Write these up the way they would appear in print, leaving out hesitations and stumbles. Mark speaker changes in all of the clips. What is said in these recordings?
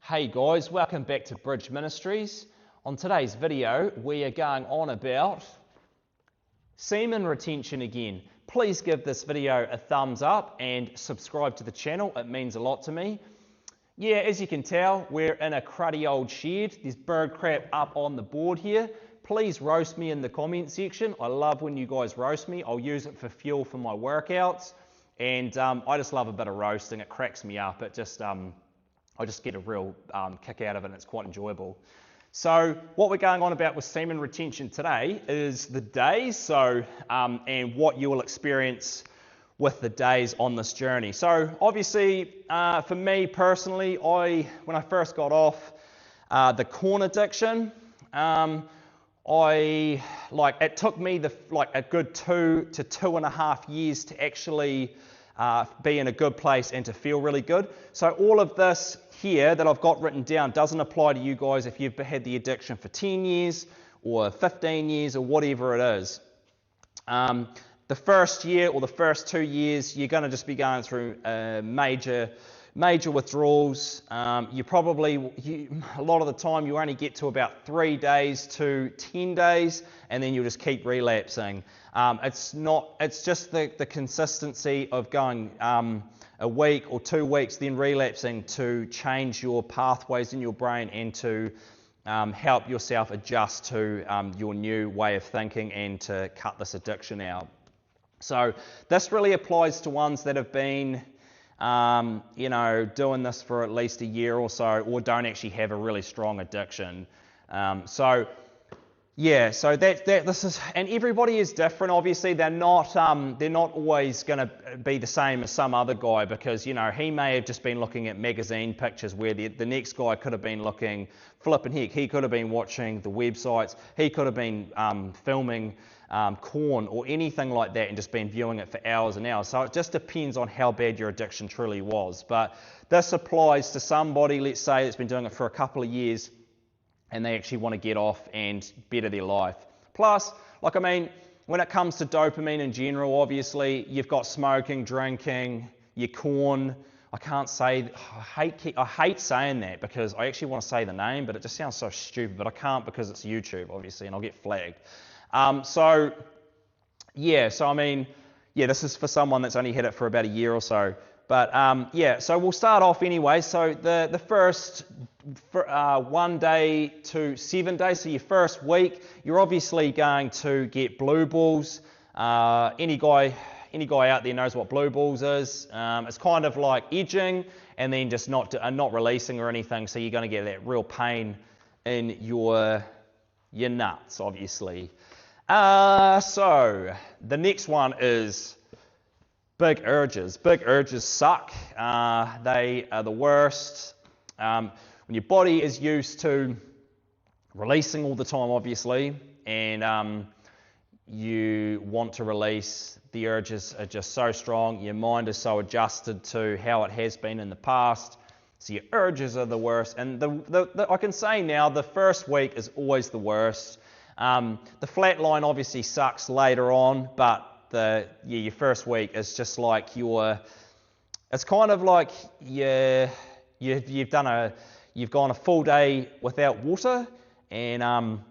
Speaker 1: Hey guys, welcome back to Bridge Ministries. On today's video, we are going on about semen retention again. Please give this video a thumbs up and subscribe to the channel. It means a lot to me. Yeah, as you can tell, we're in a cruddy old shed. There's bird crap up on the board here. Please roast me in the comment section. I love when you guys roast me. I'll use it for fuel for my workouts. And I just love a bit of roasting. It cracks me up. I just get a real kick out of it, and it's quite enjoyable. So what we're going on about with semen retention today is the days, and what you will experience with the days on this journey. So obviously, for me personally, when I first got off the corn addiction, it took me a good 2 to 2.5 years to actually be in a good place and to feel really good. So all of this here that I've got written down doesn't apply to you guys if you've had the addiction for 10 years or 15 years or whatever it is. The first year or the first 2 years, you're going to just be going through major withdrawals. A lot of the time you only get to about 3 days to 10 days, and then you'll just keep relapsing. It's just the consistency of going a week or 2 weeks, then relapsing to change your pathways in your brain and to help yourself adjust to your new way of thinking and to cut this addiction out. So this really applies to ones that have been doing this for at least a year or so, or don't actually have a really strong addiction. So this is, and everybody is different. Obviously, they're not always going to be the same as some other guy, because he may have just been looking at magazine pictures, where the next guy could have been looking flipping heck. He could have been watching the websites. He could have been filming corn or anything like that and just been viewing it for hours and hours. So it just depends on how bad your addiction truly was. But this applies to somebody, let's say, that's been doing it for a couple of years and they actually want to get off and better their life. Plus, when it comes to dopamine in general, obviously, you've got smoking, drinking, your corn. I hate saying that because I actually want to say the name, but it just sounds so stupid, but I can't because it's YouTube, obviously, and I'll get flagged. This is for someone that's only had it for about a year or so. But so we'll start off anyway. So the first 1 day to 7 days, so your first week, you're obviously going to get blue balls. Any guy out there knows what blue balls is. It's kind of like edging and then just not releasing or anything. So you're going to get that real pain in your nuts, obviously. So the next one is big urges. Big urges suck. They are the worst. When your body is used to releasing all the time, obviously, and you want to release, the urges are just so strong. Your mind is so adjusted to how it has been in the past. So your urges are the worst. And I can say now, the first week is always the worst. The flatline obviously sucks later on, but your first week is just like it's kind of like you've gone a full day without water, and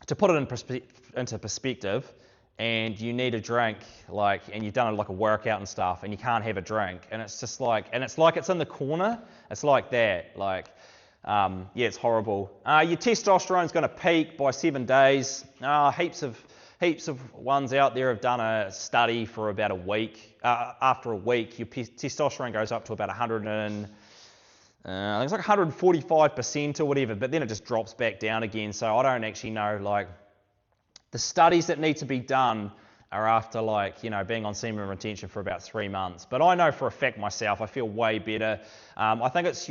Speaker 1: to put it into perspective, and you need a drink, and you've done a workout and stuff, and you can't have a drink, and it's just it's in the corner. It's like that, it's horrible. Your testosterone's going to peak by 7 days. Heaps of ones out there have done a study for about a week. After a week, your testosterone goes up to about 145% or whatever, but then it just drops back down again. So I don't actually know, the studies that need to be done are after being on semen retention for about 3 months. But I know for a fact myself, I feel way better. I think it's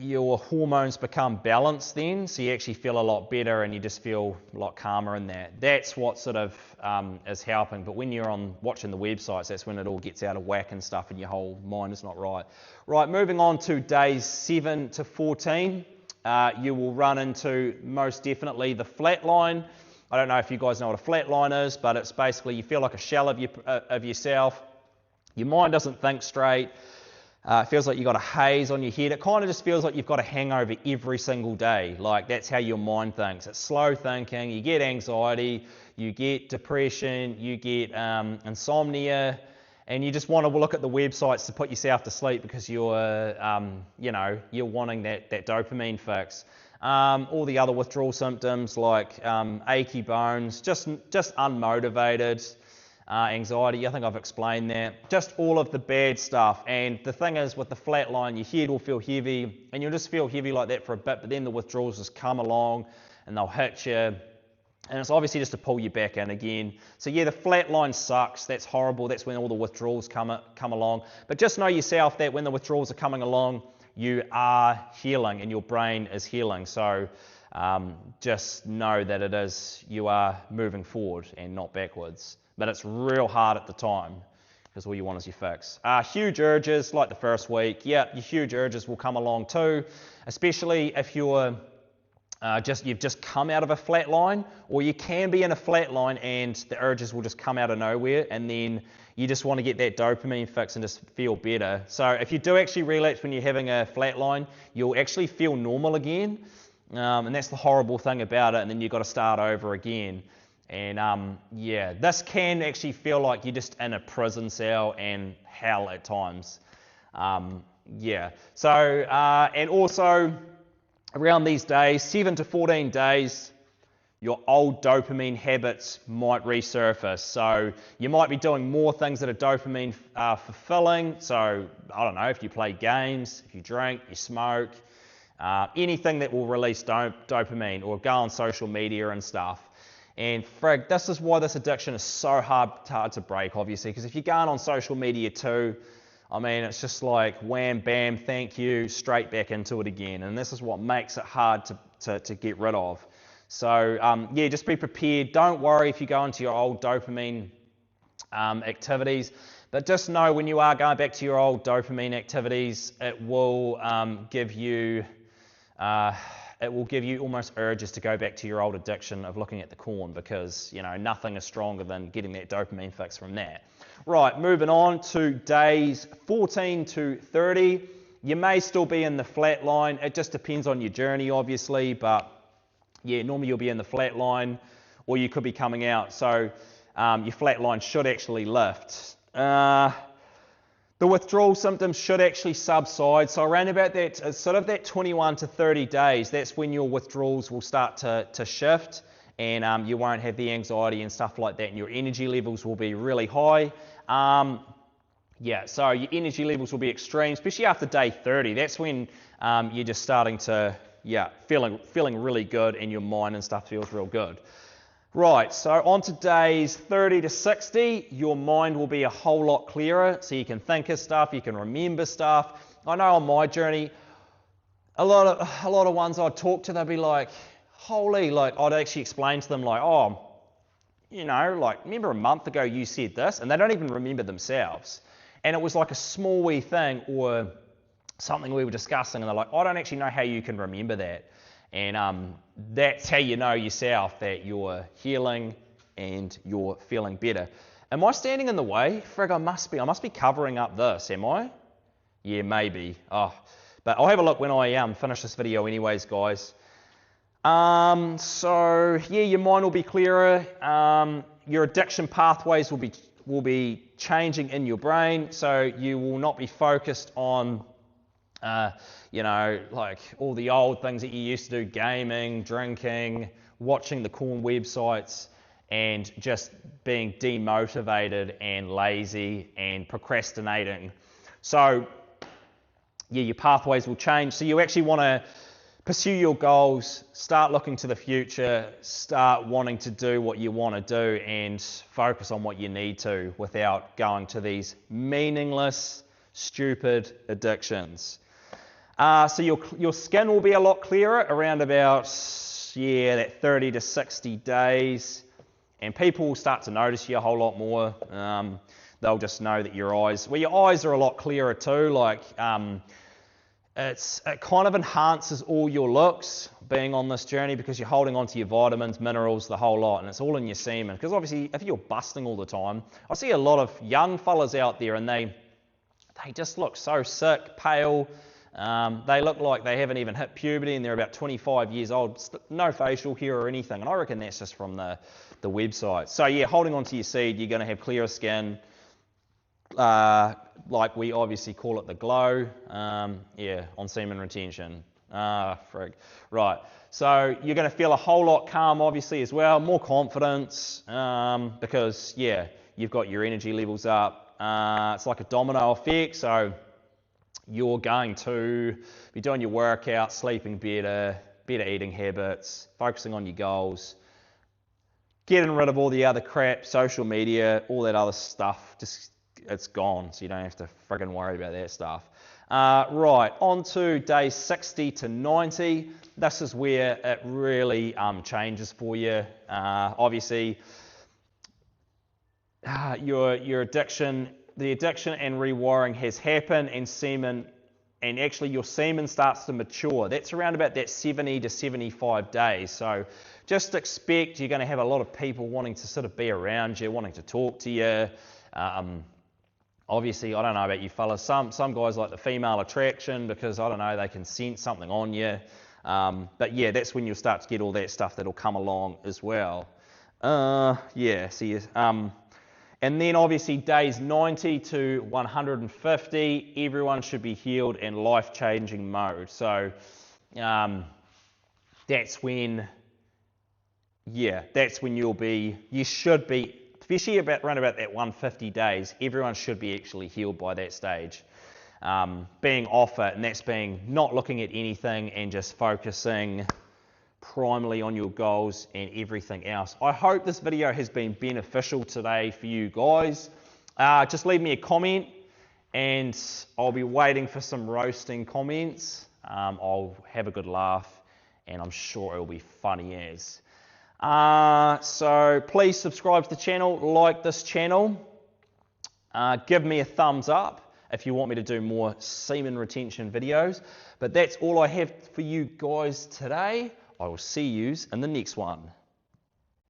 Speaker 1: your hormones become balanced then, so you actually feel a lot better and you just feel a lot calmer in that. That's what sort of is helping. But when you're watching the websites, that's when it all gets out of whack and stuff and your whole mind is not right. Right, moving on to days 7 to 14, you will run into most definitely the flatline. I don't know if you guys know what a flatline is, but it's basically you feel like a shell of yourself. Your mind doesn't think straight. It feels like you've got a haze on your head. It kind of just feels like you've got a hangover every single day. Like, that's how your mind thinks. It's slow thinking. You get anxiety, you get depression, you get insomnia, and you just want to look at the websites to put yourself to sleep because you're wanting that dopamine fix. All the other withdrawal symptoms like achy bones, just unmotivated. Anxiety, I think I've explained that. Just all of the bad stuff. And the thing is, with the flatline, your head will feel heavy, and you'll just feel heavy like that for a bit, but then the withdrawals just come along and they'll hit you. And it's obviously just to pull you back in again. So yeah, the flatline sucks. That's horrible. That's when all the withdrawals come along. But just know yourself that when the withdrawals are coming along, you are healing and your brain is healing. So just know that you are moving forward and not backwards. But it's real hard at the time because all you want is your fix. Huge urges, like the first week. Yeah, your huge urges will come along too, especially if you've just come out of a flat line, or you can be in a flat line and the urges will just come out of nowhere, and then you just want to get that dopamine fix and just feel better. So if you do actually relapse when you're having a flat line, you'll actually feel normal again, and that's the horrible thing about it, and then you've got to start over again. And this can actually feel like you're just in a prison cell and hell at times. So, and also around these days, 7 to 14 days, your old dopamine habits might resurface. So you might be doing more things that are dopamine fulfilling. So, I don't know, if you play games, if you drink, you smoke, anything that will release dopamine, or go on social media and stuff. And frig, this is why this addiction is so hard to break, obviously, because if you're going on social media too, I mean, it's just like wham, bam, thank you, straight back into it again. And this is what makes it hard to get rid of. So, just be prepared. Don't worry if you go into your old dopamine activities, but just know when you are going back to your old dopamine activities, it will give you almost urges to go back to your old addiction of looking at the corn, because, nothing is stronger than getting that dopamine fix from that. Right, moving on to days 14 to 30. You may still be in the flat line. It just depends on your journey, obviously, but yeah, normally you'll be in the flat line, or you could be coming out. So your flat line should actually lift. The withdrawal symptoms should actually subside. So around about that, sort of that 21 to 30 days, that's when your withdrawals will start to shift, and you won't have the anxiety and stuff like that, and your energy levels will be really high. So your energy levels will be extreme, especially after day 30. That's when you're just starting to, feeling really good, and your mind and stuff feels real good. Right, so on to days 30 to 60, your mind will be a whole lot clearer, so you can think of stuff, you can remember stuff. I know on my journey, a lot of ones I'd talk to, they'd be like, holy, like I'd actually explain to them like, remember a month ago you said this, and they don't even remember themselves. And it was like a small wee thing or something we were discussing, and they're like, I don't actually know how you can remember that. And that's how you know yourself that you're healing and you're feeling better. Am I standing in the way? Frig, I must be covering up this, am I? Yeah, maybe. But I'll have a look when I finish this video anyways, guys. Your mind will be clearer. Your addiction pathways will be changing in your brain, so you will not be focused on like all the old things that you used to do, gaming, drinking, watching the corn websites, and just being demotivated and lazy and procrastinating. So, your pathways will change. So you actually want to pursue your goals, start looking to the future, start wanting to do what you want to do, and focus on what you need to without going to these meaningless, stupid addictions. So your skin will be a lot clearer around about, that 30 to 60 days. And people will start to notice you a whole lot more. They'll just know that your eyes are a lot clearer too. Like, it kind of enhances all your looks being on this journey, because you're holding on to your vitamins, minerals, the whole lot, and it's all in your semen. Because obviously, if you're busting all the time, I see a lot of young fellas out there, and they they just look so sick, pale. They look like they haven't even hit puberty and they're about 25 years old. No facial hair or anything. And I reckon that's just from the website. So yeah, holding onto your seed, you're going to have clearer skin. Like we obviously call it the glow. Yeah, on semen retention. Frig. Right. So you're going to feel a whole lot calm, obviously, as well. More confidence, because, yeah, you've got your energy levels up. It's like a domino effect. So you're going to be doing your workout, sleeping better eating habits, focusing on your goals, getting rid of all the other crap, social media, all that other stuff. Just it's gone, so you don't have to friggin' worry about that stuff. Right, on to day 60 to 90. This is where it really changes for you. Obviously, your addiction, the addiction and rewiring has happened, and actually your semen starts to mature. That's around about that 70 to 75 days. So just expect you're going to have a lot of people wanting to sort of be around you, wanting to talk to you. Obviously, I don't know about you fellas, some guys like the female attraction because, I don't know, they can sense something on you. But yeah, that's when you'll start to get all that stuff that'll come along as well. Yeah, see you. And then obviously days 90 to 150, everyone should be healed in life-changing mode. So that's when you should be, especially around about that 150 days, everyone should be actually healed by that stage. Being off it, and that's being not looking at anything and just focusing primarily on your goals and everything else. I hope this video has been beneficial today for you guys. Just leave me a comment and I'll be waiting for some roasting comments. I'll have a good laugh and I'm sure it'll be funny as. So please subscribe to the channel, like this channel, give me a thumbs up if you want me to do more semen retention videos. But that's all I have for you guys today. I will see you in the next one.